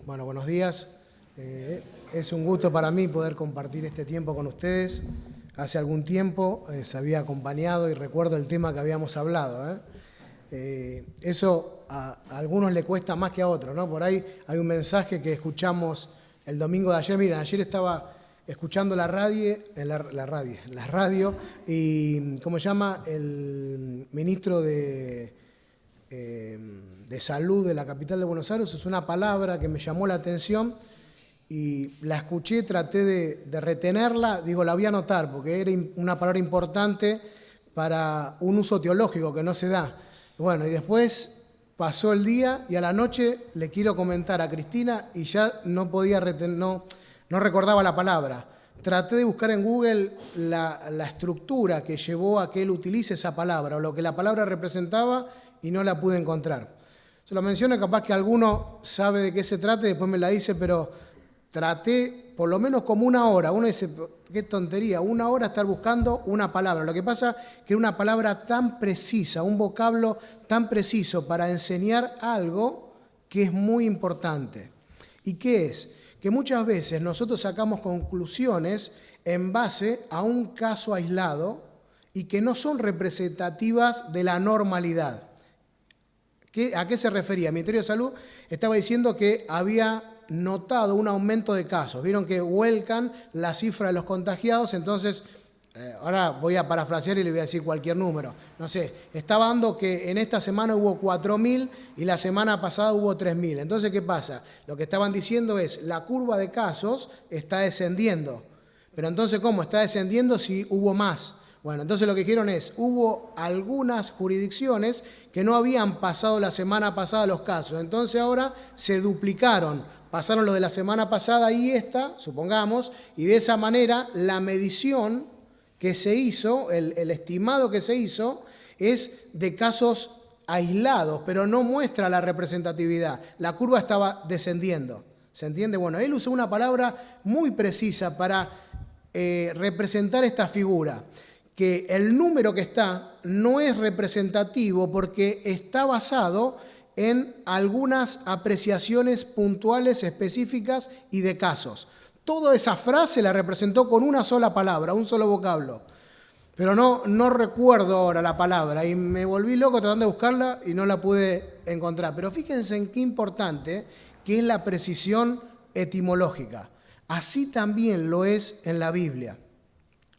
Bueno, buenos días. Es un gusto para mí poder compartir este tiempo con ustedes. Hace algún tiempo se había acompañado y recuerdo el tema que habíamos hablado. Eso a algunos le cuesta más que a otros, ¿no? Por ahí hay un mensaje que escuchamos el domingo de ayer. Miren, ayer estaba escuchando la radio y, ¿cómo se llama? El ministro de Salud de la capital de Buenos Aires es una palabra que me llamó la atención y la escuché, traté de retenerla, digo, la voy a anotar porque era una palabra importante para un uso teológico que no se da. Bueno, y después pasó el día y a la noche le quiero comentar a Cristina y ya no podía no recordaba la palabra. Traté de buscar en Google la estructura que llevó a que él utilice esa palabra o lo que la palabra representaba y no la pude encontrar. Se lo menciono, capaz que alguno sabe de qué se trata y después me la dice, pero traté por lo menos como una hora. Uno dice, qué tontería, una hora estar buscando una palabra. Lo que pasa es que era una palabra tan precisa, un vocablo tan preciso para enseñar algo que es muy importante. ¿Y qué es? Que muchas veces nosotros sacamos conclusiones en base a un caso aislado y que no son representativas de la normalidad. ¿A qué se refería? El Ministerio de Salud estaba diciendo que había notado un aumento de casos. Vieron que vuelcan la cifra de los contagiados, entonces, ahora voy a parafrasear y le voy a decir cualquier número. No sé, estaba dando que en esta semana hubo 4.000 y la semana pasada hubo 3.000. Entonces, ¿qué pasa? Lo que estaban diciendo es, la curva de casos está descendiendo. Pero entonces, ¿cómo? Está descendiendo si hubo más. Bueno, entonces lo que dijeron es, hubo algunas jurisdicciones que no habían pasado la semana pasada los casos, entonces ahora se duplicaron, pasaron los de la semana pasada y esta, supongamos, y de esa manera la medición que se hizo, el estimado que se hizo, es de casos aislados, pero no muestra la representatividad, la curva estaba descendiendo, ¿se entiende? Bueno, él usó una palabra muy precisa para representar esta figura, que el número que está no es representativo porque está basado en algunas apreciaciones puntuales, específicas y de casos. Toda esa frase la representó con una sola palabra, un solo vocablo. Pero no recuerdo ahora la palabra y me volví loco tratando de buscarla y no la pude encontrar. Pero fíjense en qué importante que es la precisión etimológica. Así también lo es en la Biblia.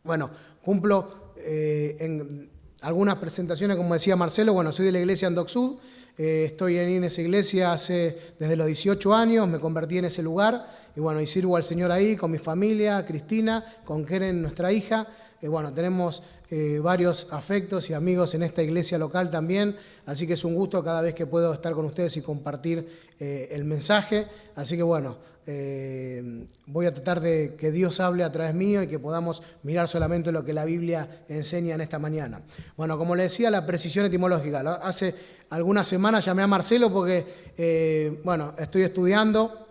Bueno, cumplo en algunas presentaciones, como decía Marcelo, bueno, soy de la iglesia Andoxud, estoy en esa iglesia desde los 18 años, me convertí en ese lugar y bueno, y sirvo al Señor ahí con mi familia, Cristina, con Keren, nuestra hija. Bueno, tenemos varios afectos y amigos en esta iglesia local también, así que es un gusto cada vez que puedo estar con ustedes y compartir el mensaje. Así que bueno, voy a tratar de que Dios hable a través mío y que podamos mirar solamente lo que la Biblia enseña en esta mañana. Bueno, como le decía, la precisión etimológica. Hace algunas semanas llamé a Marcelo porque, bueno, estoy estudiando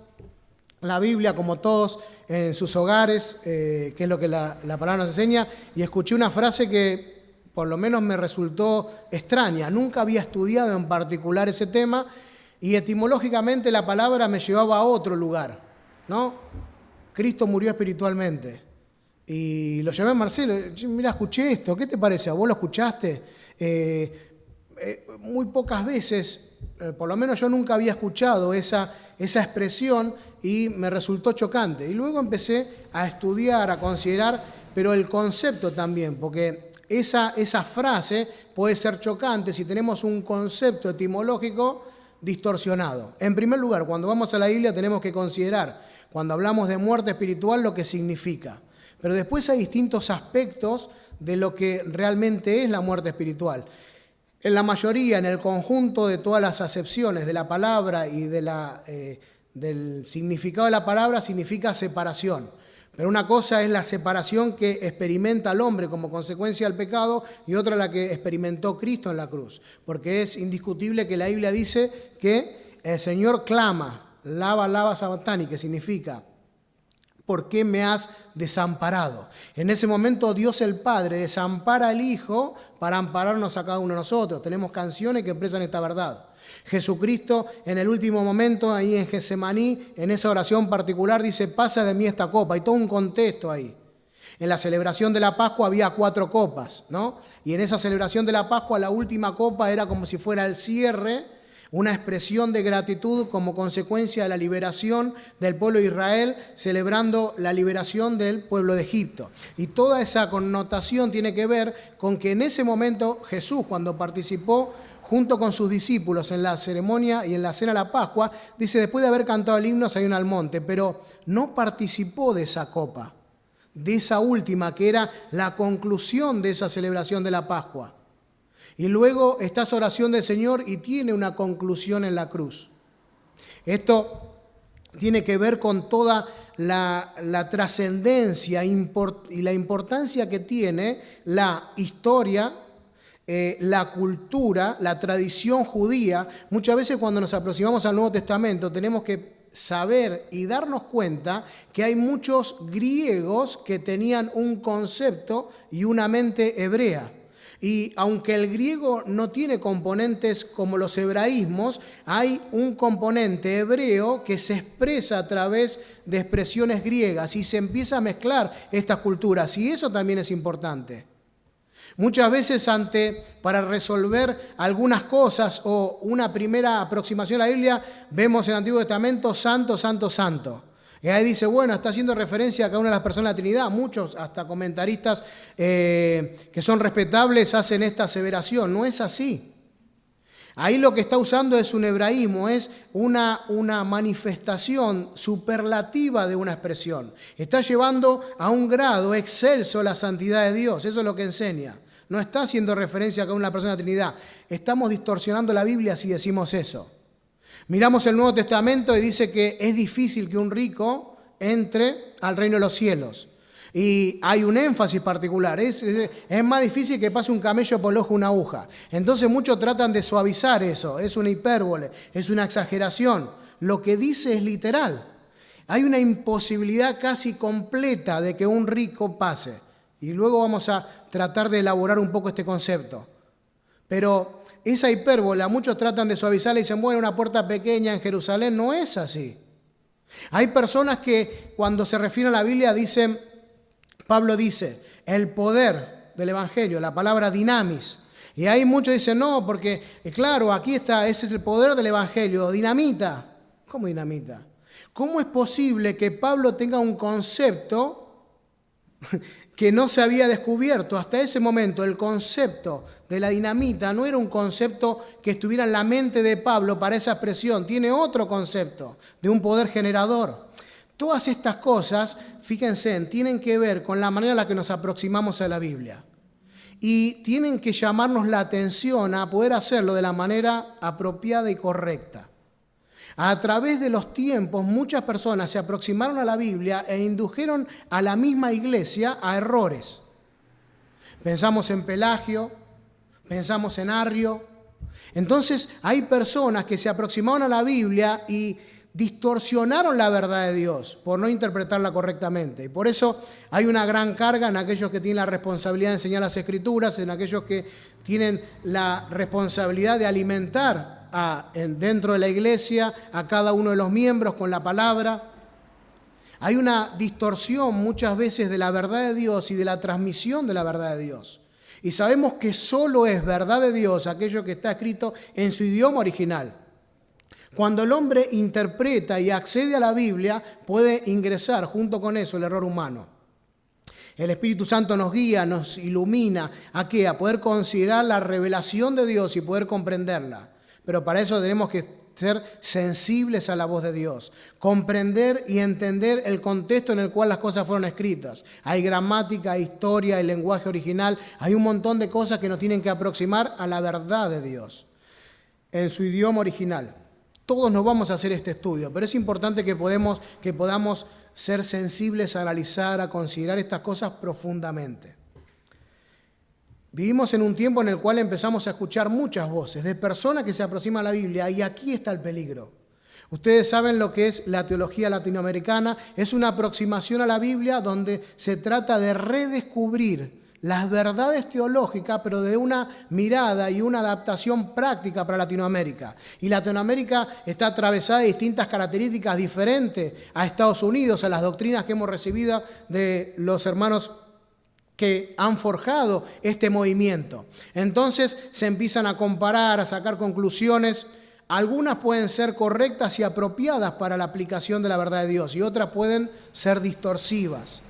la Biblia, como todos, en sus hogares, que es lo que la palabra nos enseña, y escuché una frase que por lo menos me resultó extraña. Nunca había estudiado en particular ese tema, y etimológicamente la palabra me llevaba a otro lugar, ¿no? Cristo murió espiritualmente. Y lo llamé a Marcelo, mira, escuché esto, ¿qué te parece? ¿A vos lo escuchaste? Muy pocas veces, por lo menos yo nunca había escuchado esa expresión y me resultó chocante. Y luego empecé a estudiar, a considerar, pero el concepto también, porque esa frase puede ser chocante si tenemos un concepto etimológico distorsionado. En primer lugar, cuando vamos a la Biblia tenemos que considerar, cuando hablamos de muerte espiritual, lo que significa. Pero después hay distintos aspectos de lo que realmente es la muerte espiritual. En la mayoría, en el conjunto de todas las acepciones de la palabra y del significado de la palabra, significa separación. Pero una cosa es la separación que experimenta el hombre como consecuencia del pecado y otra la que experimentó Cristo en la cruz. Porque es indiscutible que la Biblia dice que el Señor clama, lava, sabatani, que significa ¿por qué me has desamparado? En ese momento Dios el Padre desampara al Hijo para ampararnos a cada uno de nosotros. Tenemos canciones que expresan esta verdad. Jesucristo en el último momento, ahí en Getsemaní, en esa oración particular, dice, pasa de mí esta copa. Hay todo un contexto ahí. En la celebración de la Pascua había 4 copas, ¿no? Y en esa celebración de la Pascua la última copa era como si fuera el cierre, una expresión de gratitud como consecuencia de la liberación del pueblo de Israel, celebrando la liberación del pueblo de Egipto. Y toda esa connotación tiene que ver con que en ese momento Jesús, cuando participó junto con sus discípulos en la ceremonia y en la cena de la Pascua, dice, después de haber cantado el himno salió al monte, pero no participó de esa copa, de esa última, que era la conclusión de esa celebración de la Pascua. Y luego está esa oración del Señor y tiene una conclusión en la cruz. Esto tiene que ver con toda la trascendencia y la importancia que tiene la historia, la cultura, la tradición judía. Muchas veces cuando nos aproximamos al Nuevo Testamento tenemos que saber y darnos cuenta que hay muchos griegos que tenían un concepto y una mente hebrea. Y aunque el griego no tiene componentes como los hebraísmos, hay un componente hebreo que se expresa a través de expresiones griegas y se empieza a mezclar estas culturas, y eso también es importante. Muchas veces para resolver algunas cosas o una primera aproximación a la Biblia, vemos en el Antiguo Testamento santo, santo, santo. Y ahí dice, bueno, está haciendo referencia a cada una de las personas de la Trinidad. Muchos, hasta comentaristas que son respetables, hacen esta aseveración. No es así. Ahí lo que está usando es un hebraísmo, es una manifestación superlativa de una expresión. Está llevando a un grado excelso la santidad de Dios. Eso es lo que enseña. No está haciendo referencia a cada una de las personas de la Trinidad. Estamos distorsionando la Biblia si decimos eso. Miramos el Nuevo Testamento y dice que es difícil que un rico entre al reino de los cielos. Y hay un énfasis particular, es más difícil que pase un camello por el ojo de una aguja. Entonces muchos tratan de suavizar eso, es una hipérbole, es una exageración. Lo que dice es literal. Hay una imposibilidad casi completa de que un rico pase. Y luego vamos a tratar de elaborar un poco este concepto. Pero esa hipérbole, muchos tratan de suavizarla y dicen, bueno, una puerta pequeña en Jerusalén. No es así. Hay personas que cuando se refieren a la Biblia dicen, Pablo dice, el poder del Evangelio, la palabra dinamis. Y ahí muchos dicen, no, porque claro, aquí está, ese es el poder del Evangelio, dinamita. ¿Cómo dinamita? ¿Cómo es posible que Pablo tenga un concepto que no se había descubierto hasta ese momento? El concepto de la dinamita no era un concepto que estuviera en la mente de Pablo para esa expresión, tiene otro concepto de un poder generador. Todas estas cosas, fíjense, tienen que ver con la manera en la que nos aproximamos a la Biblia y tienen que llamarnos la atención a poder hacerlo de la manera apropiada y correcta. A través de los tiempos, muchas personas se aproximaron a la Biblia e indujeron a la misma iglesia a errores. Pensamos en Pelagio, pensamos en Arrio. Entonces, hay personas que se aproximaron a la Biblia y distorsionaron la verdad de Dios por no interpretarla correctamente. Y por eso hay una gran carga en aquellos que tienen la responsabilidad de enseñar las Escrituras, en aquellos que tienen la responsabilidad de alimentar dentro de la iglesia a cada uno de los miembros con la palabra. Hay una distorsión muchas veces de la verdad de Dios y de la transmisión de la verdad de Dios. Y sabemos que solo es verdad de Dios aquello que está escrito en su idioma original. Cuando el hombre interpreta y accede a la Biblia, puede ingresar junto con eso el error humano. El Espíritu Santo nos guía, nos ilumina. ¿A qué? A poder considerar la revelación de Dios y poder comprenderla. Pero para eso tenemos que ser sensibles a la voz de Dios, comprender y entender el contexto en el cual las cosas fueron escritas. Hay gramática, hay historia, hay lenguaje original, hay un montón de cosas que nos tienen que aproximar a la verdad de Dios en su idioma original. Todos nos vamos a hacer este estudio, pero es importante que podamos ser sensibles a analizar, a considerar estas cosas profundamente. Vivimos en un tiempo en el cual empezamos a escuchar muchas voces de personas que se aproximan a la Biblia y aquí está el peligro. Ustedes saben lo que es la teología latinoamericana. Es una aproximación a la Biblia donde se trata de redescubrir las verdades teológicas, pero de una mirada y una adaptación práctica para Latinoamérica. Y Latinoamérica está atravesada de distintas características diferentes a Estados Unidos, a las doctrinas que hemos recibido de los hermanos que han forjado este movimiento. Entonces se empiezan a comparar, a sacar conclusiones. Algunas pueden ser correctas y apropiadas para la aplicación de la verdad de Dios y otras pueden ser distorsivas.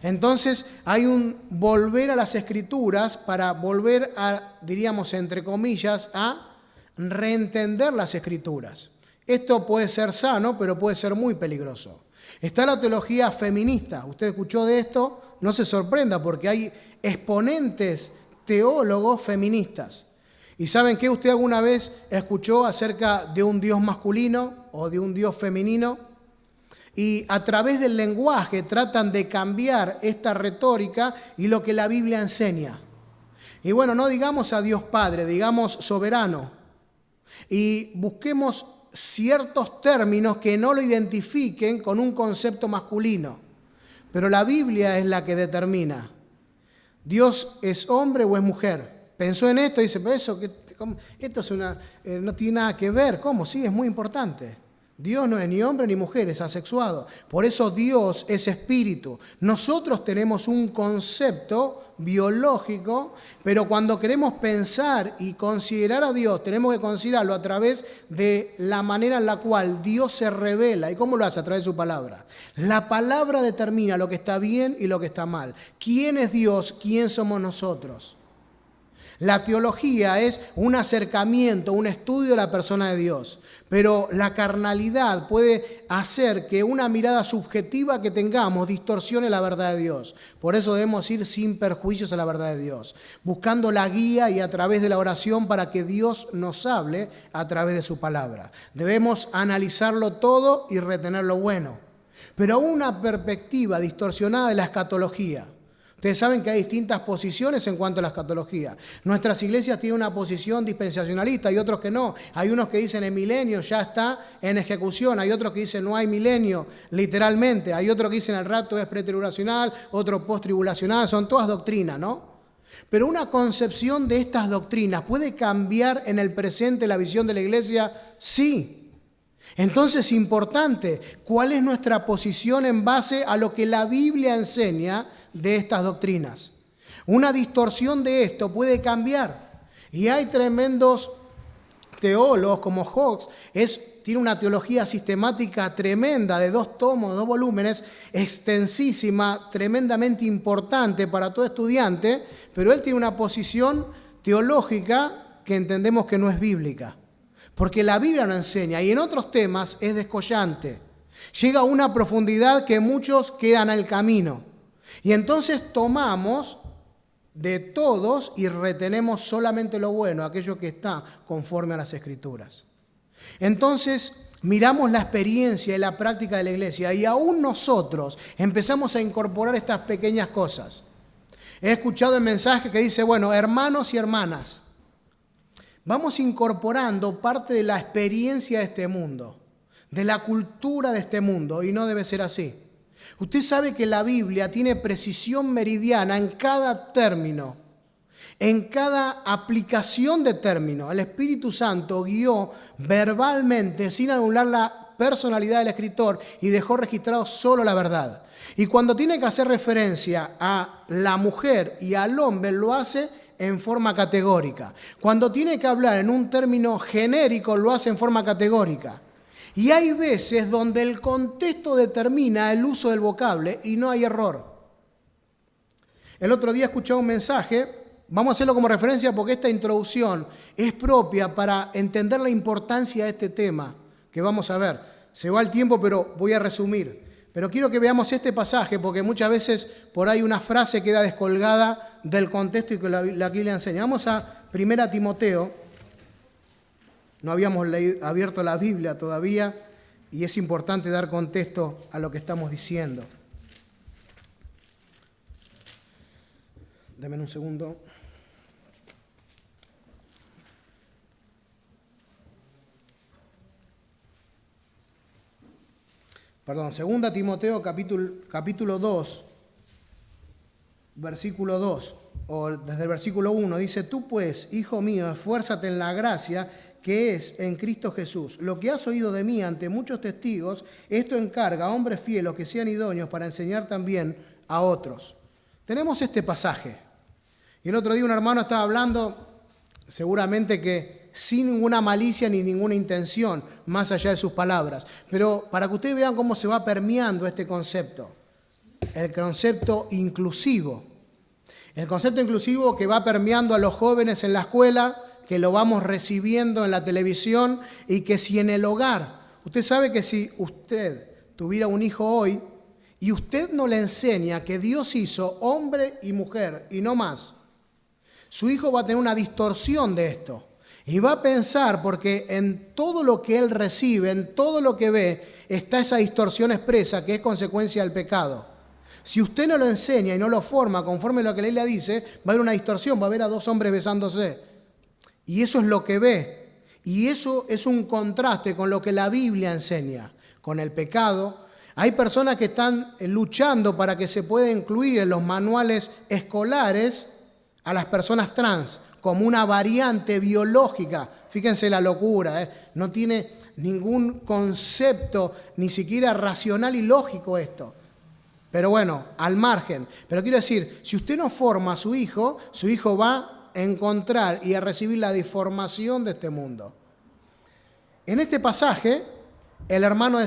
Entonces hay un volver a las Escrituras para volver a, diríamos entre comillas, a reentender las Escrituras. Esto puede ser sano, pero puede ser muy peligroso. Está la teología feminista. Usted escuchó de esto, no se sorprenda porque hay exponentes teólogos feministas. ¿Y saben qué? ¿Usted alguna vez escuchó acerca de un Dios masculino o de un Dios femenino? Y a través del lenguaje tratan de cambiar esta retórica y lo que la Biblia enseña. Y bueno, no digamos a Dios Padre, digamos soberano. Y busquemos ciertos términos que no lo identifiquen con un concepto masculino. Pero la Biblia es la que determina. ¿Dios es hombre o es mujer? Pensó en esto y dice, pero esto es no tiene nada que ver. ¿Cómo? Sí, es muy importante. Dios no es ni hombre ni mujer, es asexuado. Por eso Dios es espíritu. Nosotros tenemos un concepto biológico, pero cuando queremos pensar y considerar a Dios, tenemos que considerarlo a través de la manera en la cual Dios se revela. ¿Y cómo lo hace? A través de su palabra. La palabra determina lo que está bien y lo que está mal. ¿Quién es Dios? ¿Quién somos nosotros? La teología es un acercamiento, un estudio de la persona de Dios, pero la carnalidad puede hacer que una mirada subjetiva que tengamos distorsione la verdad de Dios. Por eso debemos ir sin perjuicios a la verdad de Dios, buscando la guía y a través de la oración para que Dios nos hable a través de su palabra. Debemos analizarlo todo y retener lo bueno, pero una perspectiva distorsionada de la escatología. Ustedes saben que hay distintas posiciones en cuanto a la escatología. Nuestras iglesias tienen una posición dispensacionalista y otros que no. Hay unos que dicen el milenio ya está en ejecución, hay otros que dicen no hay milenio, literalmente. Hay otros que dicen el rapto es pretribulacional, otro posttribulacional, son todas doctrinas, ¿no? Pero una concepción de estas doctrinas puede cambiar en el presente la visión de la iglesia, sí. Entonces, importante, ¿cuál es nuestra posición en base a lo que la Biblia enseña de estas doctrinas? Una distorsión de esto puede cambiar. Y hay tremendos teólogos como Hawks, tiene una teología sistemática tremenda de 2 tomos, 2 volúmenes, extensísima, tremendamente importante para todo estudiante, pero él tiene una posición teológica que entendemos que no es bíblica. Porque la Biblia no enseña y en otros temas es descollante. Llega a una profundidad que muchos quedan al camino. Y entonces tomamos de todos y retenemos solamente lo bueno, aquello que está conforme a las Escrituras. Entonces miramos la experiencia y la práctica de la iglesia y aún nosotros empezamos a incorporar estas pequeñas cosas. He escuchado el mensaje que dice, bueno, hermanos y hermanas, vamos incorporando parte de la experiencia de este mundo, de la cultura de este mundo, y no debe ser así. Usted sabe que la Biblia tiene precisión meridiana en cada término, en cada aplicación de término. El Espíritu Santo guió verbalmente, sin anular la personalidad del escritor, y dejó registrado solo la verdad. Y cuando tiene que hacer referencia a la mujer y al hombre, lo hace en forma categórica. Cuando tiene que hablar en un término genérico, lo hace en forma categórica. Y hay veces donde el contexto determina el uso del vocablo y no hay error. El otro día escuché un mensaje, vamos a hacerlo como referencia porque esta introducción es propia para entender la importancia de este tema que vamos a ver. Se va el tiempo, pero voy a resumir. Pero quiero que veamos este pasaje porque muchas veces por ahí una frase queda descolgada del contexto y que la Biblia enseña. Vamos a 1 Timoteo. No habíamos abierto la Biblia todavía y es importante dar contexto a lo que estamos diciendo. Deme un segundo. Segunda Timoteo capítulo 2, versículo 2, o desde el versículo 1, dice: tú pues, hijo mío, esfuérzate en la gracia que es en Cristo Jesús. Lo que has oído de mí ante muchos testigos, esto encarga a hombres fieles que sean idóneos para enseñar también a otros. Tenemos este pasaje. Y el otro día un hermano estaba hablando, seguramente que sin ninguna malicia ni ninguna intención, más allá de sus palabras. Pero para que ustedes vean cómo se va permeando este concepto. El concepto inclusivo. El concepto inclusivo que va permeando a los jóvenes en la escuela, que lo vamos recibiendo en la televisión y que si en el hogar, usted sabe que si usted tuviera un hijo hoy y usted no le enseña que Dios hizo hombre y mujer y no más, su hijo va a tener una distorsión de esto y va a pensar, porque en todo lo que él recibe, en todo lo que ve, está esa distorsión expresa que es consecuencia del pecado. Si usted no lo enseña y no lo forma conforme a lo que la Biblia dice, va a haber una distorsión, va a haber a dos hombres besándose. Y eso es lo que ve. Y eso es un contraste con lo que la Biblia enseña, con el pecado. Hay personas que están luchando para que se pueda incluir en los manuales escolares a las personas trans como una variante biológica. Fíjense la locura, no tiene ningún concepto, ni siquiera racional y lógico esto. Pero bueno, al margen. Pero quiero decir, si usted no forma a su hijo va a encontrar y a recibir la deformación de este mundo. En este pasaje, el hermano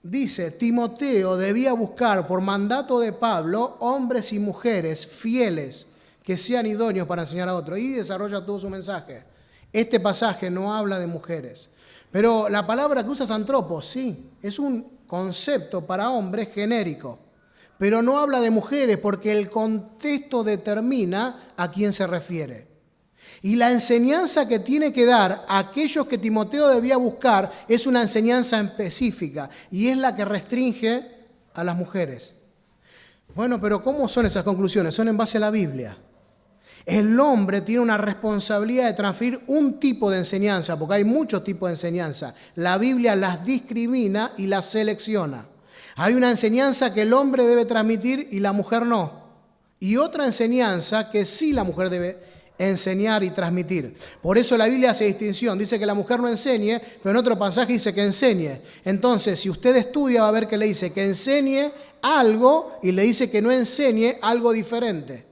dice, Timoteo debía buscar por mandato de Pablo hombres y mujeres fieles que sean idóneos para enseñar a otros. Y desarrolla todo su mensaje. Este pasaje no habla de mujeres. Pero la palabra que usa es antropos, sí, es un concepto para hombres genérico. Pero no habla de mujeres porque el contexto determina a quién se refiere. Y la enseñanza que tiene que dar a aquellos que Timoteo debía buscar es una enseñanza específica y es la que restringe a las mujeres. Bueno, pero ¿cómo son esas conclusiones? Son en base a la Biblia. El hombre tiene una responsabilidad de transferir un tipo de enseñanza, porque hay muchos tipos de enseñanza. La Biblia las discrimina y las selecciona. Hay una enseñanza que el hombre debe transmitir y la mujer no. Y otra enseñanza que sí la mujer debe enseñar y transmitir. Por eso la Biblia hace distinción. Dice que la mujer no enseñe, pero en otro pasaje dice que enseñe. Entonces, si usted estudia, va a ver que le dice que enseñe algo y le dice que no enseñe algo diferente.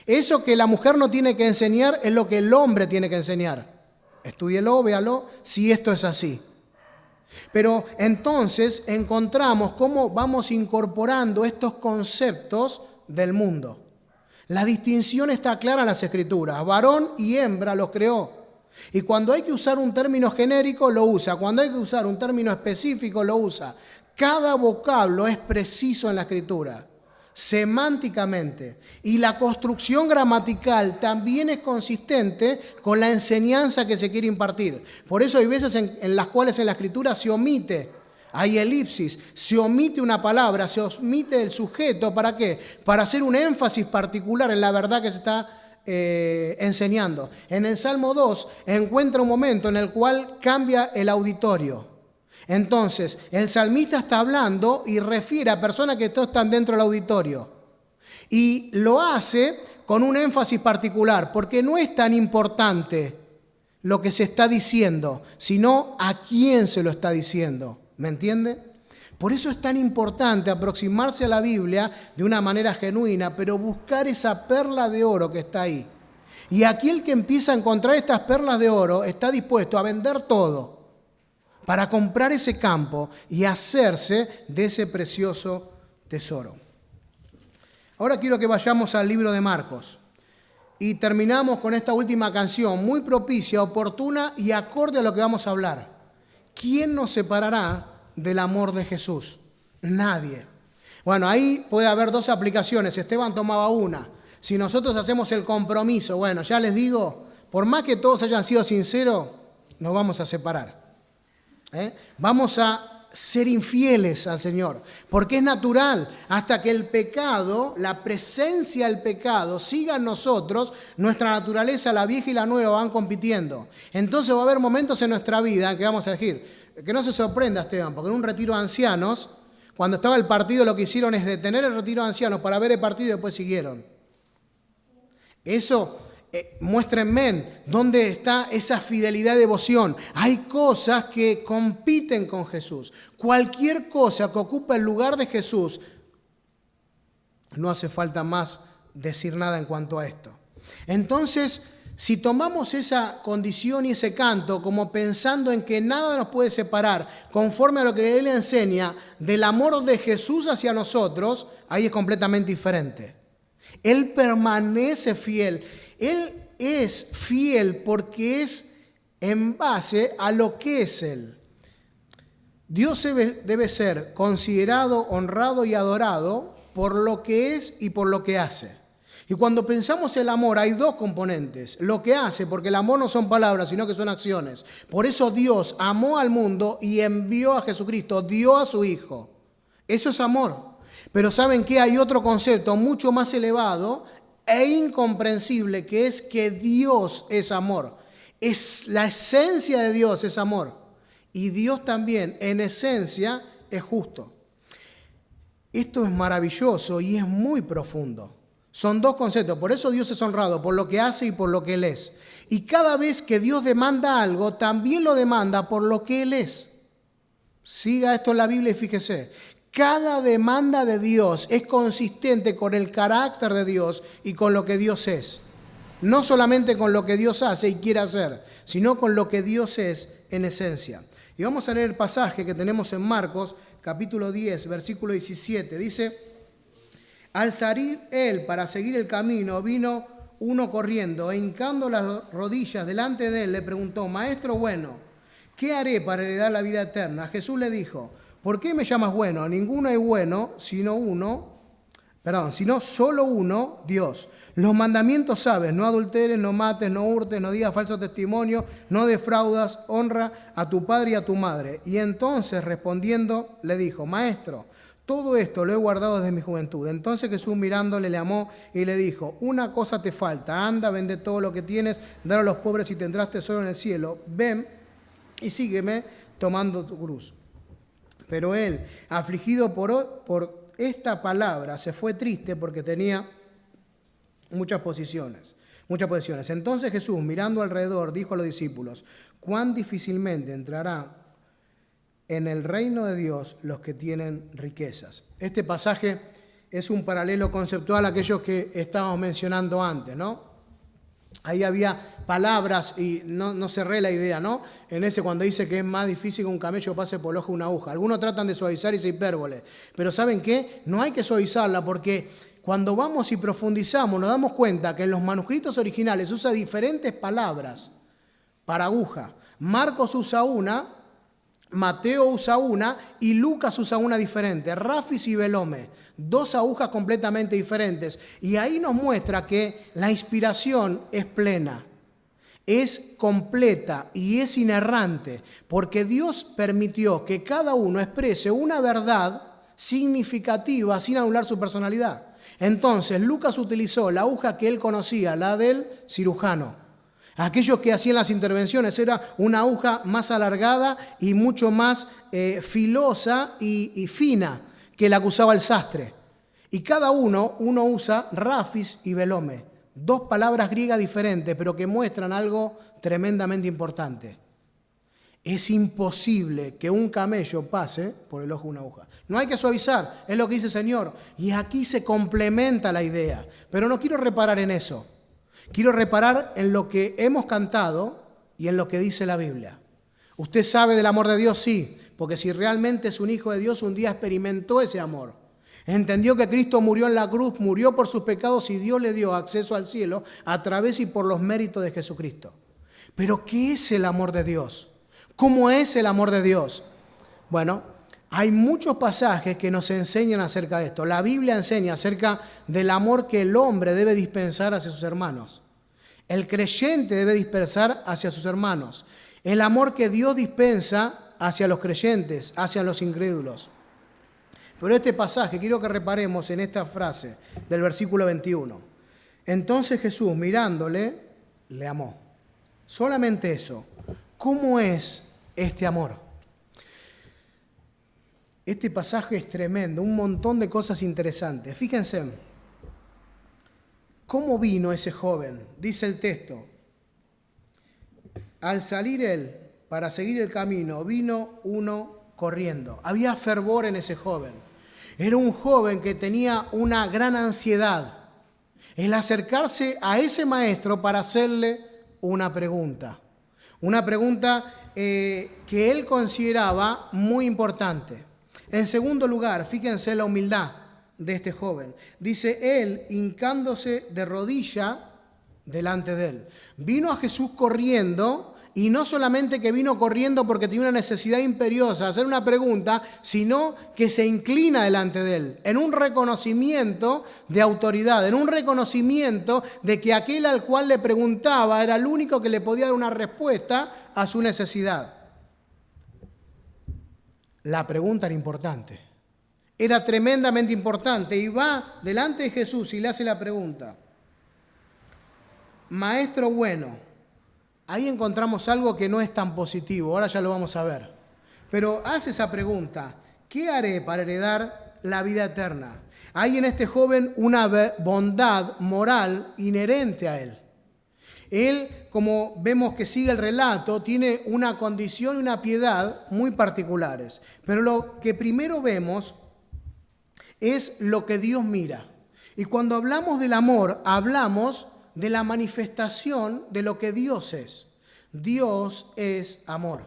Eso que la mujer no tiene que enseñar es lo que el hombre tiene que enseñar. Estúdielo, véalo, si esto es así. Pero entonces encontramos cómo vamos incorporando estos conceptos del mundo. La distinción está clara en las Escrituras. Varón y hembra los creó. Y cuando hay que usar un término genérico, lo usa. Cuando hay que usar un término específico, lo usa. Cada vocablo es preciso en la Escritura, semánticamente. Y la construcción gramatical también es consistente con la enseñanza que se quiere impartir. Por eso hay veces en las cuales en la Escritura se omite, hay elipsis, se omite una palabra, se omite el sujeto. ¿Para qué? Para hacer un énfasis particular en la verdad que se está enseñando. En el Salmo 2 encuentra un momento en el cual cambia el auditorio. Entonces, el salmista está hablando y refiere a personas que todos están dentro del auditorio. Y lo hace con un énfasis particular, porque no es tan importante lo que se está diciendo, sino a quién se lo está diciendo. ¿Me entiende? Por eso es tan importante aproximarse a la Biblia de una manera genuina, pero buscar esa perla de oro que está ahí. Y aquel que empieza a encontrar estas perlas de oro está dispuesto a vender todo para comprar ese campo y hacerse de ese precioso tesoro. Ahora quiero que vayamos al libro de Marcos y terminamos con esta última canción, muy propicia, oportuna y acorde a lo que vamos a hablar. ¿Quién nos separará del amor de Jesús? Nadie. Bueno, ahí puede haber dos aplicaciones. Esteban tomaba una. Si nosotros hacemos el compromiso, bueno, ya les digo, por más que todos hayan sido sinceros, nos vamos a separar. Vamos a ser infieles al Señor, porque es natural. Hasta que el pecado, la presencia del pecado siga en nosotros, nuestra naturaleza, la vieja y la nueva, van compitiendo. Entonces va a haber momentos en nuestra vida en que vamos a elegir. Que no se sorprenda, Esteban, porque en un retiro de ancianos Cuando estaba el partido lo que hicieron es detener el retiro de ancianos para ver el partido y después siguieron. Eso, muéstrenme dónde está esa fidelidad y devoción. Hay cosas que compiten con Jesús. Cualquier cosa que ocupe el lugar de Jesús, no hace falta más decir nada en cuanto a esto. Entonces, si tomamos esa condición y ese canto como pensando en que nada nos puede separar conforme a lo que Él enseña del amor de Jesús hacia nosotros, ahí es completamente diferente. Él permanece fiel. Él es fiel porque es en base a lo que es Él. Dios debe ser considerado, honrado y adorado por lo que es y por lo que hace. Y cuando pensamos el amor hay dos componentes. Lo que hace, porque el amor no son palabras, sino que son acciones. Por eso Dios amó al mundo y envió a Jesucristo, dio a su Hijo. Eso es amor. Pero ¿saben qué? Hay otro concepto mucho más elevado e incomprensible, que es que Dios es amor. Es la esencia de Dios, es amor. Y Dios también, en esencia, es justo. Esto es maravilloso y es muy profundo. Son dos conceptos, por eso Dios es honrado, por lo que hace y por lo que Él es. Y cada vez que Dios demanda algo, también lo demanda por lo que Él es. Siga esto en la Biblia y fíjese. Cada demanda de Dios es consistente con el carácter de Dios y con lo que Dios es. No solamente con lo que Dios hace y quiere hacer, sino con lo que Dios es en esencia. Y vamos a leer el pasaje que tenemos en Marcos, capítulo 10, versículo 17. Dice: al salir él para seguir el camino, vino uno corriendo e hincando las rodillas delante de él, le preguntó: Maestro bueno, ¿qué haré para heredar la vida eterna? Jesús le dijo: ¿por qué me llamas bueno? Ninguno es bueno, sino solo uno, Dios. Los mandamientos sabes: no adulteres, no mates, no hurtes, no digas falso testimonio, no defraudas, honra a tu padre y a tu madre. Y entonces respondiendo le dijo: Maestro, todo esto lo he guardado desde mi juventud. Entonces Jesús mirándole le amó y le dijo: una cosa te falta, anda, vende todo lo que tienes, dale a los pobres y tendrás tesoro en el cielo. Ven y sígueme tomando tu cruz. Pero él, afligido por esta palabra, se fue triste porque tenía muchas posesiones. Entonces Jesús, mirando alrededor, dijo a los discípulos: cuán difícilmente entrará en el reino de Dios los que tienen riquezas. Este pasaje es un paralelo conceptual a aquellos que estábamos mencionando antes, ¿no? Ahí había palabras y no cerré la idea, ¿no? En ese cuando dice que es más difícil que un camello pase por el ojo de una aguja. Algunos tratan de suavizar esa hipérbole, pero ¿saben qué? No hay que suavizarla porque cuando vamos y profundizamos nos damos cuenta que en los manuscritos originales usa diferentes palabras para aguja. Marcos usa una, Mateo usa una y Lucas usa una diferente, rafis y velome, dos agujas completamente diferentes. Y ahí nos muestra que la inspiración es plena, es completa y es inerrante, porque Dios permitió que cada uno exprese una verdad significativa sin anular su personalidad. Entonces Lucas utilizó la aguja que él conocía, la del cirujano. Aquellos que hacían las intervenciones era una aguja más alargada y mucho más filosa y fina que la que usaba el sastre. Y cada uno usa rafis y velome, dos palabras griegas diferentes, pero que muestran algo tremendamente importante. Es imposible que un camello pase por el ojo de una aguja. No hay que suavizar, es lo que dice el Señor. Y aquí se complementa la idea. Pero no quiero reparar en eso. Quiero reparar en lo que hemos cantado y en lo que dice la Biblia. ¿Usted sabe del amor de Dios? Sí, porque si realmente es un hijo de Dios, un día experimentó ese amor. Entendió que Cristo murió en la cruz, murió por sus pecados y Dios le dio acceso al cielo a través y por los méritos de Jesucristo. Pero ¿qué es el amor de Dios? ¿Cómo es el amor de Dios? Bueno, hay muchos pasajes que nos enseñan acerca de esto. La Biblia enseña acerca del amor que el hombre debe dispensar hacia sus hermanos. El creyente debe dispensar hacia sus hermanos. El amor que Dios dispensa hacia los creyentes, hacia los incrédulos. Pero este pasaje, quiero que reparemos en esta frase del versículo 21. Entonces Jesús, mirándole, le amó. Solamente eso. ¿Cómo es este amor? Este pasaje es tremendo, un montón de cosas interesantes. Fíjense, ¿cómo vino ese joven? Dice el texto, al salir él para seguir el camino, vino uno corriendo. Había fervor en ese joven. Era un joven que tenía una gran ansiedad. El acercarse a ese maestro para hacerle una pregunta. Una pregunta que él consideraba muy importante. En segundo lugar, fíjense la humildad de este joven. Dice él, hincándose de rodilla delante de él. Vino a Jesús corriendo, y no solamente que vino corriendo porque tenía una necesidad imperiosa de hacer una pregunta, sino que se inclina delante de él, en un reconocimiento de autoridad, en un reconocimiento de que aquel al cual le preguntaba era el único que le podía dar una respuesta a su necesidad. La pregunta era importante, era tremendamente importante, y va delante de Jesús y le hace la pregunta: Maestro bueno. Ahí encontramos algo que no es tan positivo, ahora ya lo vamos a ver. Pero hace esa pregunta: ¿qué haré para heredar la vida eterna? Hay en este joven una bondad moral inherente a él. Él, como vemos que sigue el relato, tiene una condición y una piedad muy particulares. Pero lo que primero vemos es lo que Dios mira. Y cuando hablamos del amor, hablamos de la manifestación de lo que Dios es. Dios es amor.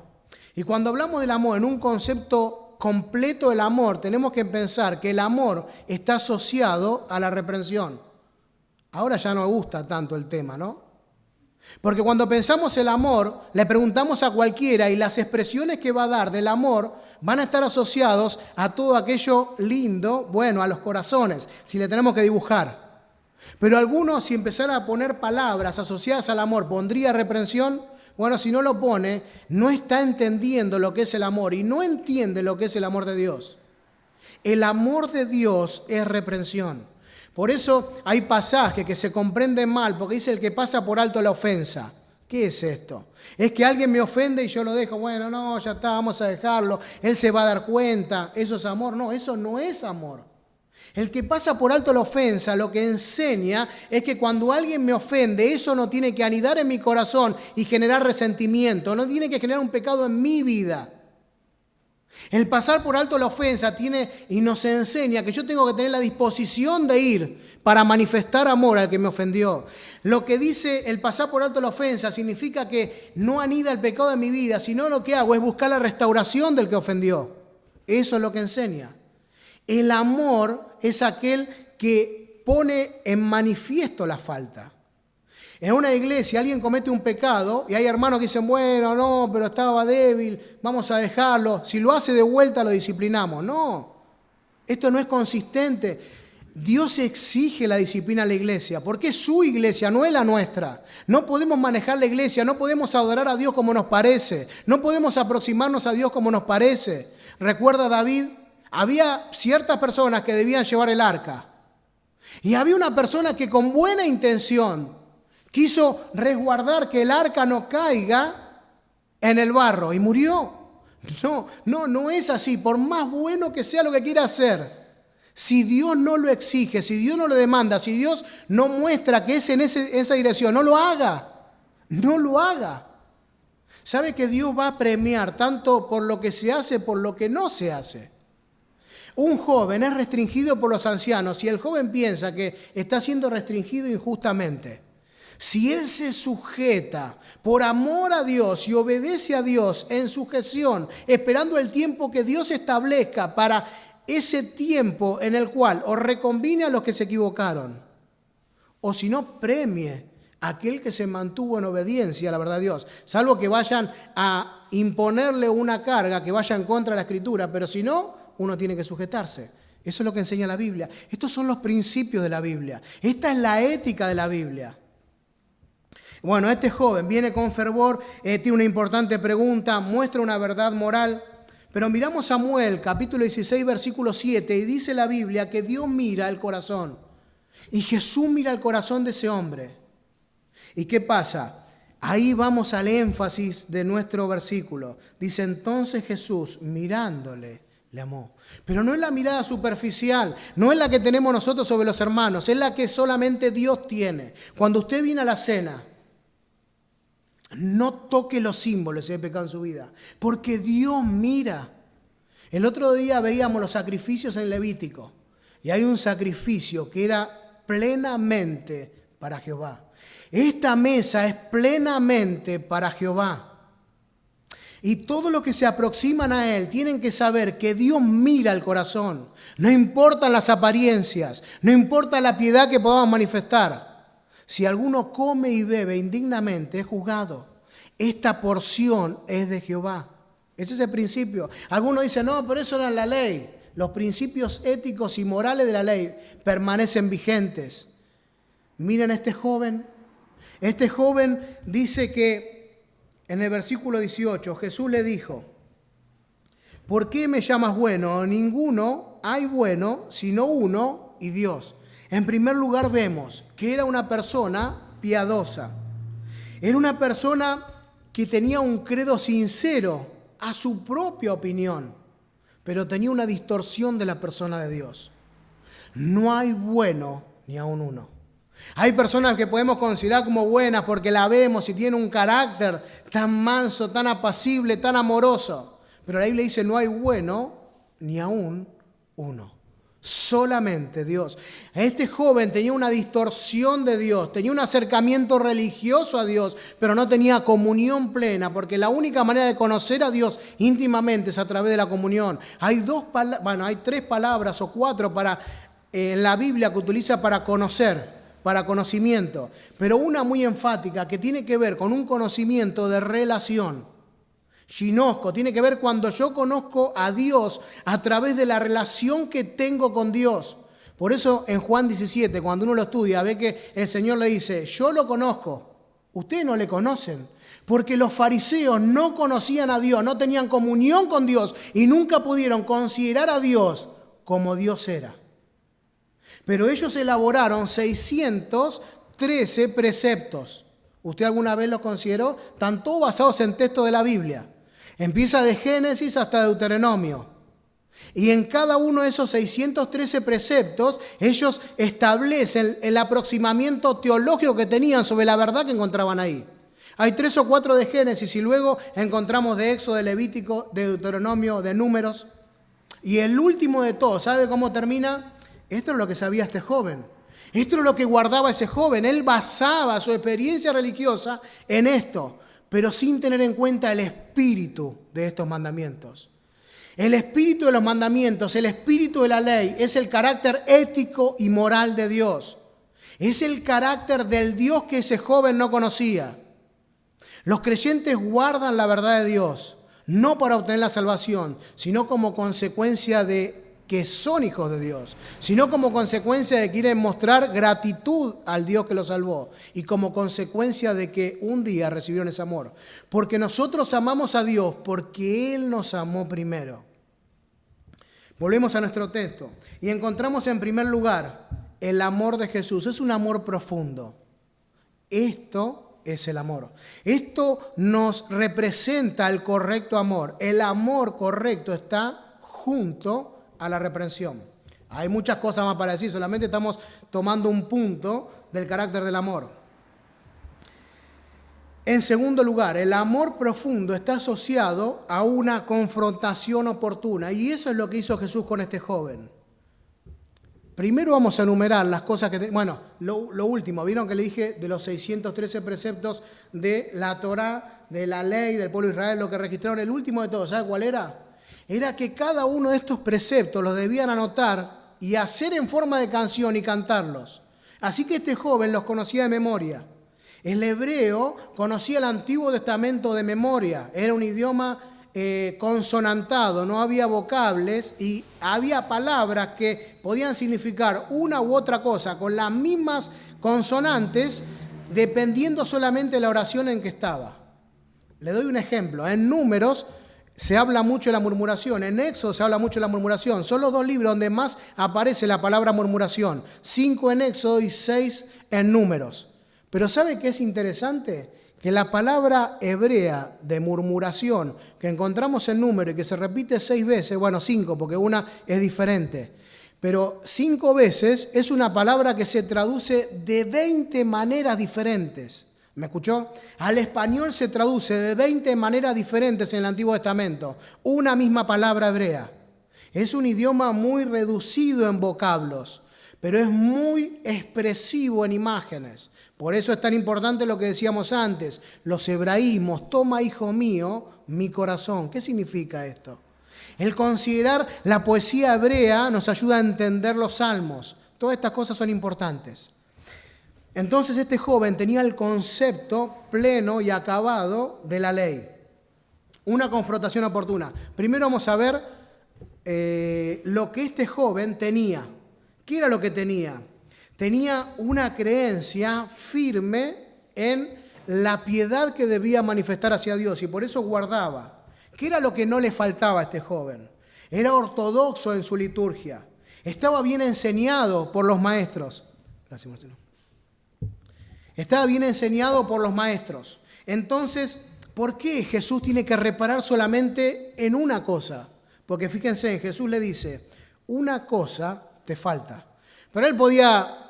Y cuando hablamos del amor en un concepto completo del amor, tenemos que pensar que el amor está asociado a la reprensión. Ahora ya no me gusta tanto el tema, ¿no? Porque cuando pensamos el amor, le preguntamos a cualquiera y las expresiones que va a dar del amor van a estar asociados a todo aquello lindo, bueno, a los corazones, si le tenemos que dibujar. Pero algunos, si empezara a poner palabras asociadas al amor, ¿pondría reprensión? Bueno, si no lo pone, no está entendiendo lo que es el amor y no entiende lo que es el amor de Dios. El amor de Dios es reprensión. Por eso hay pasajes que se comprenden mal, porque dice el que pasa por alto la ofensa. ¿Qué es esto? Es que alguien me ofende y yo lo dejo, bueno, no, ya está, vamos a dejarlo, él se va a dar cuenta, eso es amor. No, eso no es amor. El que pasa por alto la ofensa lo que enseña es que cuando alguien me ofende, eso no tiene que anidar en mi corazón y generar resentimiento, no tiene que generar un pecado en mi vida. El pasar por alto la ofensa tiene y nos enseña que yo tengo que tener la disposición de ir para manifestar amor al que me ofendió. Lo que dice el pasar por alto la ofensa significa que no anida el pecado en mi vida, sino lo que hago es buscar la restauración del que ofendió. Eso es lo que enseña. El amor es aquel que pone en manifiesto la falta. En una iglesia alguien comete un pecado y hay hermanos que dicen, bueno, no, pero estaba débil, vamos a dejarlo. Si lo hace de vuelta lo disciplinamos. No, esto no es consistente. Dios exige la disciplina a la iglesia, porque es su iglesia, no es la nuestra. No podemos manejar la iglesia, no podemos adorar a Dios como nos parece, no podemos aproximarnos a Dios como nos parece. ¿Recuerda David? Había ciertas personas que debían llevar el arca. Y había una persona que con buena intención quiso resguardar que el arca no caiga en el barro y murió. No es así. Por más bueno que sea lo que quiera hacer, si Dios no lo exige, si Dios no lo demanda, si Dios no muestra que es en esa dirección, no lo haga. No lo haga. ¿Sabe que Dios va a premiar tanto por lo que se hace, por lo que no se hace? Un joven es restringido por los ancianos y el joven piensa que está siendo restringido injustamente. Si él se sujeta por amor a Dios y obedece a Dios en sujeción, esperando el tiempo que Dios establezca para ese tiempo en el cual o recombine a los que se equivocaron, o si no, premie a aquel que se mantuvo en obediencia a la verdad de Dios, salvo que vayan a imponerle una carga que vaya en contra de la Escritura, pero si no, uno tiene que sujetarse. Eso es lo que enseña la Biblia. Estos son los principios de la Biblia. Esta es la ética de la Biblia. Bueno, este joven viene con fervor, tiene una importante pregunta, muestra una verdad moral. Pero miramos Samuel, capítulo 16, versículo 7, y dice la Biblia que Dios mira el corazón. Y Jesús mira el corazón de ese hombre. ¿Y qué pasa? Ahí vamos al énfasis de nuestro versículo. Dice, entonces Jesús, mirándole, le amó. Pero no es la mirada superficial, no es la que tenemos nosotros sobre los hermanos, es la que solamente Dios tiene. Cuando usted viene a la cena, no toque los símbolos si hay pecado en su vida, porque Dios mira. El otro día veíamos los sacrificios en Levítico, y hay un sacrificio que era plenamente para Jehová. Esta mesa es plenamente para Jehová. Y todos los que se aproximan a Él tienen que saber que Dios mira el corazón. No importan las apariencias, no importa la piedad que podamos manifestar. Si alguno come y bebe indignamente, es juzgado. Esta porción es de Jehová. Ese es el principio. Algunos dicen, no, pero eso era la ley. Los principios éticos y morales de la ley permanecen vigentes. Miren a este joven. Este joven dice que en el versículo 18, Jesús le dijo, ¿por qué me llamas bueno? Ninguno hay bueno, sino uno, y Dios. En primer lugar vemos que era una persona piadosa. Era una persona que tenía un credo sincero a su propia opinión, pero tenía una distorsión de la persona de Dios. No hay bueno ni aun uno. Hay personas que podemos considerar como buenas porque la vemos y tiene un carácter tan manso, tan apacible, tan amoroso. Pero la Biblia dice, no hay bueno ni aún uno. Solamente Dios. Este joven tenía una distorsión de Dios, tenía un acercamiento religioso a Dios, pero no tenía comunión plena, porque la única manera de conocer a Dios íntimamente es a través de la comunión. Hay tres palabras o cuatro en la Biblia que utiliza para conocer, para conocimiento, pero una muy enfática que tiene que ver con un conocimiento de relación. Ginosco tiene que ver cuando yo conozco a Dios a través de la relación que tengo con Dios. Por eso en Juan 17, cuando uno lo estudia, ve que el Señor le dice, yo lo conozco, ustedes no le conocen, porque los fariseos no conocían a Dios, no tenían comunión con Dios y nunca pudieron considerar a Dios como Dios era. Pero ellos elaboraron 613 preceptos. ¿Usted alguna vez los consideró? Están todos basados en textos de la Biblia. Empieza de Génesis hasta Deuteronomio. Y en cada uno de esos 613 preceptos, ellos establecen el aproximamiento teológico que tenían sobre la verdad que encontraban ahí. Hay 3 o 4 de Génesis y luego encontramos de Éxodo, de Levítico, de Deuteronomio, de Números. Y el último de todos, ¿sabe cómo termina? Esto es lo que sabía este joven. Esto es lo que guardaba ese joven. Él basaba su experiencia religiosa en esto, pero sin tener en cuenta el espíritu de estos mandamientos. El espíritu de los mandamientos, el espíritu de la ley, es el carácter ético y moral de Dios. Es el carácter del Dios que ese joven no conocía. Los creyentes guardan la verdad de Dios, no para obtener la salvación, sino como consecuencia de que son hijos de Dios, sino como consecuencia de que quieren mostrar gratitud al Dios que los salvó y como consecuencia de que un día recibieron ese amor. Porque nosotros amamos a Dios porque Él nos amó primero. Volvemos a nuestro texto y encontramos en primer lugar el amor de Jesús. Es un amor profundo. Esto es el amor. Esto nos representa el correcto amor. El amor correcto está junto a la reprensión. Hay muchas cosas más para decir, solamente estamos tomando un punto del carácter del amor. En segundo lugar, el amor profundo está asociado a una confrontación oportuna, y eso es lo que hizo Jesús con este joven. Primero vamos a enumerar las cosas que... lo último, ¿vieron que le dije de los 613 preceptos de la Torá, de la ley del pueblo de Israel, lo que registraron? El último de todos, ¿sabe cuál era? Era que cada uno de estos preceptos los debían anotar y hacer en forma de canción y cantarlos. Así que este joven los conocía de memoria. El hebreo conocía el Antiguo Testamento de memoria. Era un idioma consonantado, no había vocables y había palabras que podían significar una u otra cosa con las mismas consonantes dependiendo solamente de la oración en que estaba. Le doy un ejemplo. En Números se habla mucho de la murmuración, en Éxodo se habla mucho de la murmuración. Son los 2 libros donde más aparece la palabra murmuración. 5 en Éxodo y 6 en Números. Pero ¿sabe qué es interesante? que la palabra hebrea de murmuración, que encontramos en número y que se repite 6 veces, bueno, 5, porque una es diferente, pero 5 veces es una palabra que se traduce de 20 maneras diferentes. ¿Me escuchó? Al español se traduce de 20 maneras diferentes en el Antiguo Testamento. Una misma palabra hebrea. Es un idioma muy reducido en vocablos, pero es muy expresivo en imágenes. Por eso es tan importante lo que decíamos antes, los hebraísmos, toma, hijo mío, mi corazón. ¿Qué significa esto? El considerar la poesía hebrea nos ayuda a entender los salmos. Todas estas cosas son importantes. Entonces este joven tenía el concepto pleno y acabado de la ley. Una confrontación oportuna. Primero vamos a ver lo que este joven tenía. ¿Qué era lo que tenía? Tenía una creencia firme en la piedad que debía manifestar hacia Dios y por eso guardaba. ¿Qué era lo que no le faltaba a este joven? Era ortodoxo en su liturgia. Estaba bien enseñado por los maestros. Gracias, Marcelo. Estaba bien enseñado por los maestros. Entonces, ¿por qué Jesús tiene que reparar solamente en una cosa? Porque fíjense, Jesús le dice, una cosa te falta. Pero él podía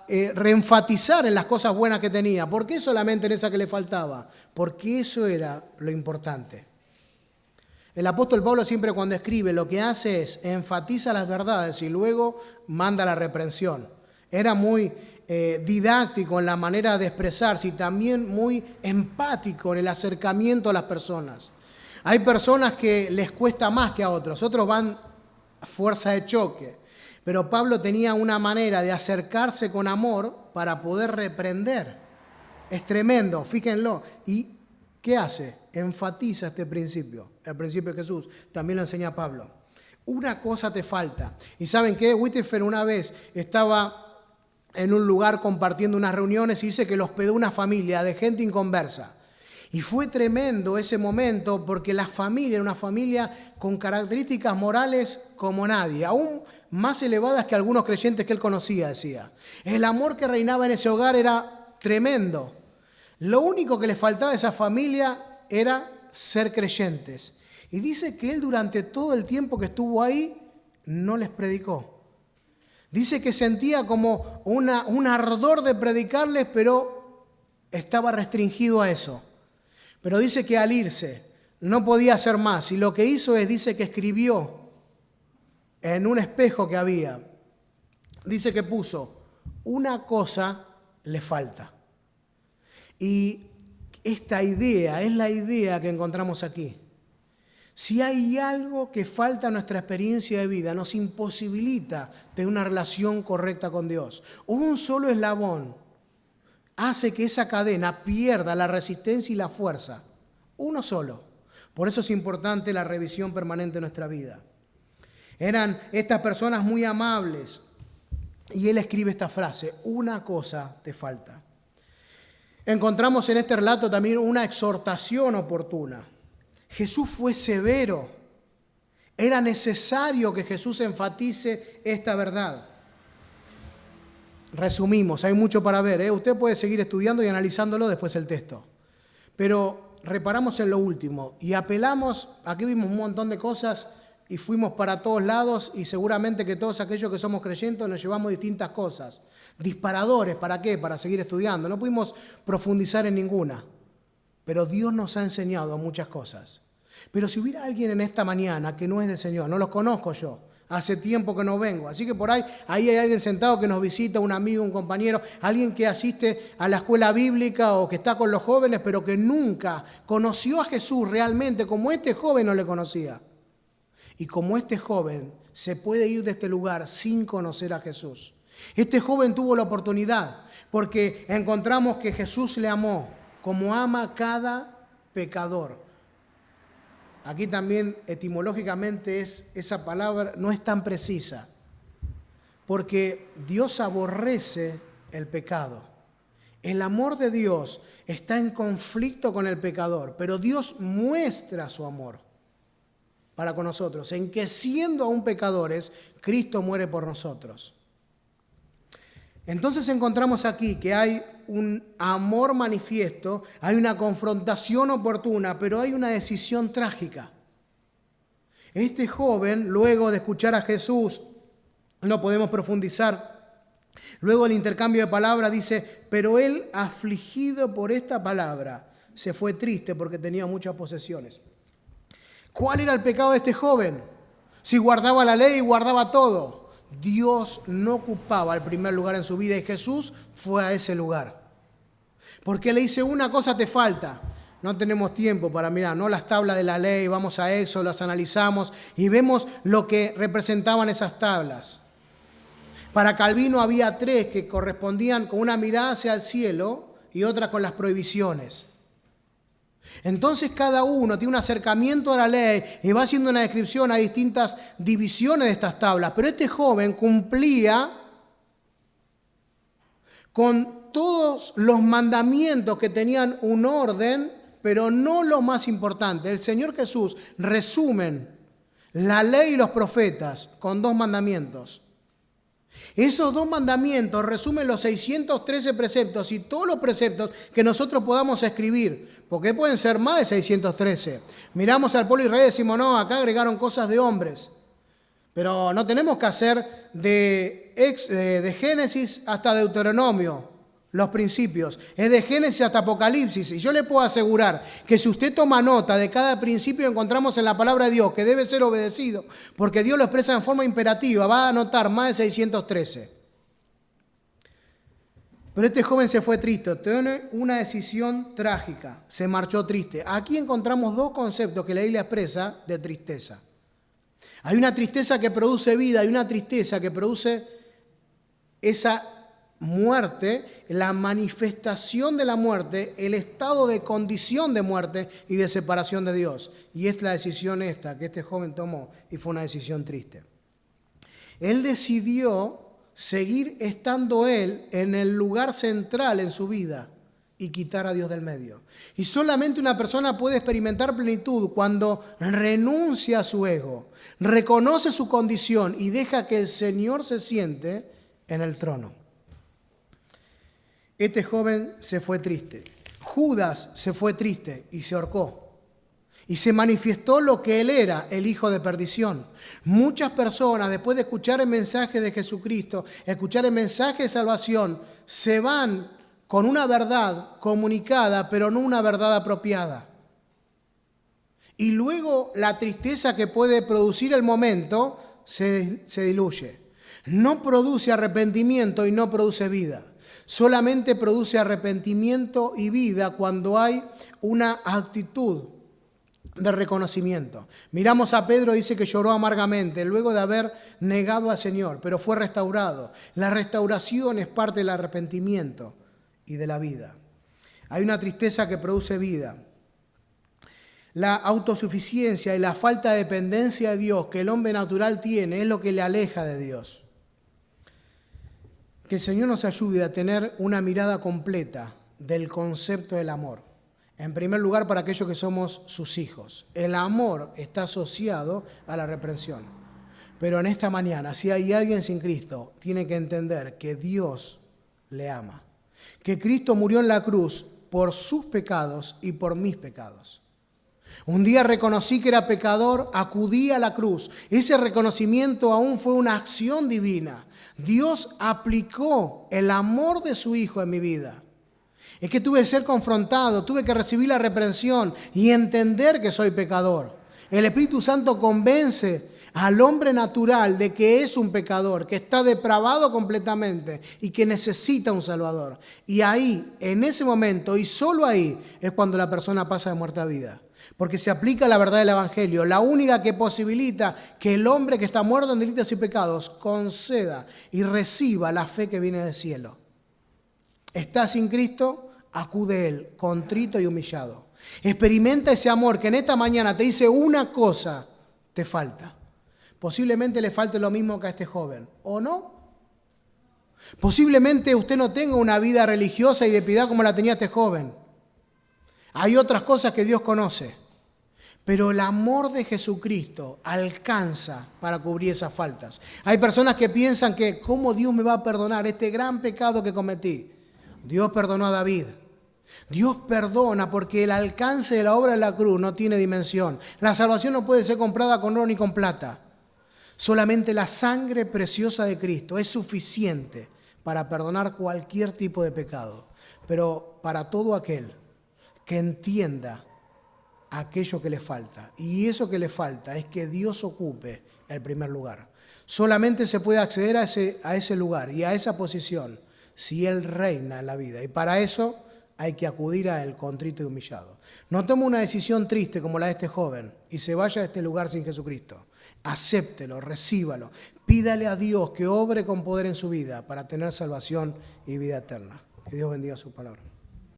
reenfatizar en las cosas buenas que tenía. ¿Por qué solamente en esa que le faltaba? Porque eso era lo importante. El apóstol Pablo siempre cuando escribe lo que hace es enfatiza las verdades y luego manda la reprensión. Era muy didáctico en la manera de expresarse y también muy empático en el acercamiento a las personas. Hay personas que les cuesta más que a otros van a fuerza de choque, pero Pablo tenía una manera de acercarse con amor para poder reprender. Es tremendo, fíjenlo. ¿Y qué hace? Enfatiza este principio, el principio de Jesús, también lo enseña Pablo. Una cosa te falta. ¿Y saben qué? Whitefield una vez estaba en un lugar compartiendo unas reuniones y dice que lo hospedó una familia de gente inconversa. Y fue tremendo ese momento porque la familia era una familia con características morales como nadie, aún más elevadas que algunos creyentes que él conocía, decía. El amor que reinaba en ese hogar era tremendo. Lo único que le faltaba a esa familia era ser creyentes. Y dice que él durante todo el tiempo que estuvo ahí no les predicó. Dice que sentía como un ardor de predicarles, pero estaba restringido a eso. Pero dice que al irse no podía hacer más. Y lo que hizo dice que escribió en un espejo que había. Dice que puso, una cosa le falta. Y esta idea es la idea que encontramos aquí. Si hay algo que falta a nuestra experiencia de vida, nos imposibilita tener una relación correcta con Dios. Un solo eslabón hace que esa cadena pierda la resistencia y la fuerza. Uno solo. Por eso es importante la revisión permanente de nuestra vida. Eran estas personas muy amables. Y él escribe esta frase, una cosa te falta. Encontramos en este relato también una exhortación oportuna. Jesús fue severo. Era necesario que Jesús enfatice esta verdad. Resumimos, hay mucho para ver. Usted puede seguir estudiando y analizándolo después el texto. Pero reparamos en lo último y apelamos, aquí vimos un montón de cosas y fuimos para todos lados y seguramente que todos aquellos que somos creyentes nos llevamos distintas cosas. Disparadores, ¿para qué? Para seguir estudiando. No pudimos profundizar en ninguna. Pero Dios nos ha enseñado muchas cosas. Pero si hubiera alguien en esta mañana que no es del Señor, no los conozco yo, hace tiempo que no vengo, así que por ahí hay alguien sentado que nos visita, un amigo, un compañero, alguien que asiste a la escuela bíblica o que está con los jóvenes, pero que nunca conoció a Jesús realmente como este joven no le conocía. Y como este joven se puede ir de este lugar sin conocer a Jesús. Este joven tuvo la oportunidad porque encontramos que Jesús le amó como ama a cada pecador. Aquí también etimológicamente esa palabra no es tan precisa, porque Dios aborrece el pecado. El amor de Dios está en conflicto con el pecador, pero Dios muestra su amor para con nosotros, en que siendo aún pecadores, Cristo muere por nosotros. Entonces encontramos aquí que hay un amor manifiesto, hay una confrontación oportuna, pero hay una decisión trágica. Este joven, luego de escuchar a Jesús, no podemos profundizar, luego el intercambio de palabras dice, pero él, afligido por esta palabra, se fue triste porque tenía muchas posesiones. ¿Cuál era el pecado de este joven? Si guardaba la ley y guardaba todo. Dios no ocupaba el primer lugar en su vida y Jesús fue a ese lugar. Porque le dice, una cosa te falta. No tenemos tiempo para mirar, ¿no? Las tablas de la ley, vamos a Éxodo, las analizamos y vemos lo que representaban esas tablas. Para Calvino había 3 que correspondían con una mirada hacia el cielo y otra con las prohibiciones. Entonces cada uno tiene un acercamiento a la ley y va haciendo una descripción a distintas divisiones de estas tablas. Pero este joven cumplía con todos los mandamientos que tenían un orden, pero no lo más importante. El Señor Jesús resumen la ley y los profetas con 2 mandamientos. Esos 2 mandamientos resumen los 613 preceptos y todos los preceptos que nosotros podamos escribir. Porque pueden ser más de 613. Miramos al pueblo de Israel y decimos, no, acá agregaron cosas de hombres. Pero no tenemos que hacer de Génesis hasta Deuteronomio los principios. Es de Génesis hasta Apocalipsis. Y yo le puedo asegurar que si usted toma nota de cada principio encontramos en la palabra de Dios que debe ser obedecido, porque Dios lo expresa en forma imperativa, va a anotar más de 613. Pero este joven se fue triste, tiene una decisión trágica, se marchó triste. Aquí encontramos 2 conceptos que la Biblia expresa de tristeza. Hay una tristeza que produce vida, hay una tristeza que produce esa muerte, la manifestación de la muerte, el estado de condición de muerte y de separación de Dios. Y es la decisión esta que este joven tomó y fue una decisión triste. Él decidió seguir estando él en el lugar central en su vida y quitar a Dios del medio. Y solamente una persona puede experimentar plenitud cuando renuncia a su ego, reconoce su condición y deja que el Señor se siente en el trono. Este joven se fue triste. Judas se fue triste y se ahorcó. Y se manifestó lo que él era, el hijo de perdición. Muchas personas, después de escuchar el mensaje de Jesucristo, escuchar el mensaje de salvación, se van con una verdad comunicada, pero no una verdad apropiada. Y luego la tristeza que puede producir el momento se diluye. No produce arrepentimiento y no produce vida. Solamente produce arrepentimiento y vida cuando hay una actitud de reconocimiento. Miramos a Pedro, dice que lloró amargamente luego de haber negado al Señor, pero fue restaurado. La restauración es parte del arrepentimiento y de la vida. Hay una tristeza que produce vida. La autosuficiencia y la falta de dependencia de Dios que el hombre natural tiene es lo que le aleja de Dios. Que el Señor nos ayude a tener una mirada completa del concepto del amor. En primer lugar, para aquellos que somos sus hijos. El amor está asociado a la reprensión. Pero en esta mañana, si hay alguien sin Cristo, tiene que entender que Dios le ama. Que Cristo murió en la cruz por sus pecados y por mis pecados. Un día reconocí que era pecador, acudí a la cruz. Ese reconocimiento aún fue una acción divina. Dios aplicó el amor de su Hijo en mi vida. Es que tuve que ser confrontado, tuve que recibir la reprensión y entender que soy pecador. El Espíritu Santo convence al hombre natural de que es un pecador, que está depravado completamente y que necesita un Salvador. Y ahí, en ese momento y solo ahí, es cuando la persona pasa de muerte a vida. Porque se aplica la verdad del Evangelio, la única que posibilita que el hombre que está muerto en delitos y pecados conceda y reciba la fe que viene del cielo. ¿Está sin Cristo? Acude a Él, contrito y humillado. Experimenta ese amor que en esta mañana te dice una cosa, te falta. Posiblemente le falte lo mismo que a este joven, ¿o no? Posiblemente usted no tenga una vida religiosa y de piedad como la tenía este joven. Hay otras cosas que Dios conoce. Pero el amor de Jesucristo alcanza para cubrir esas faltas. Hay personas que piensan que ¿cómo Dios me va a perdonar este gran pecado que cometí? Dios perdonó a David. Dios perdona porque el alcance de la obra de la cruz no tiene dimensión. La salvación no puede ser comprada con oro ni con plata. Solamente la sangre preciosa de Cristo es suficiente para perdonar cualquier tipo de pecado. Pero para todo aquel que entienda aquello que le falta. Y eso que le falta es que Dios ocupe el primer lugar. Solamente se puede acceder a ese lugar y a esa posición si Él reina en la vida. Y para eso hay que acudir a Él contrito y humillado. No tome una decisión triste como la de este joven y se vaya a este lugar sin Jesucristo. Acéptelo, recíbalo. Pídale a Dios que obre con poder en su vida para tener salvación y vida eterna. Que Dios bendiga su palabra.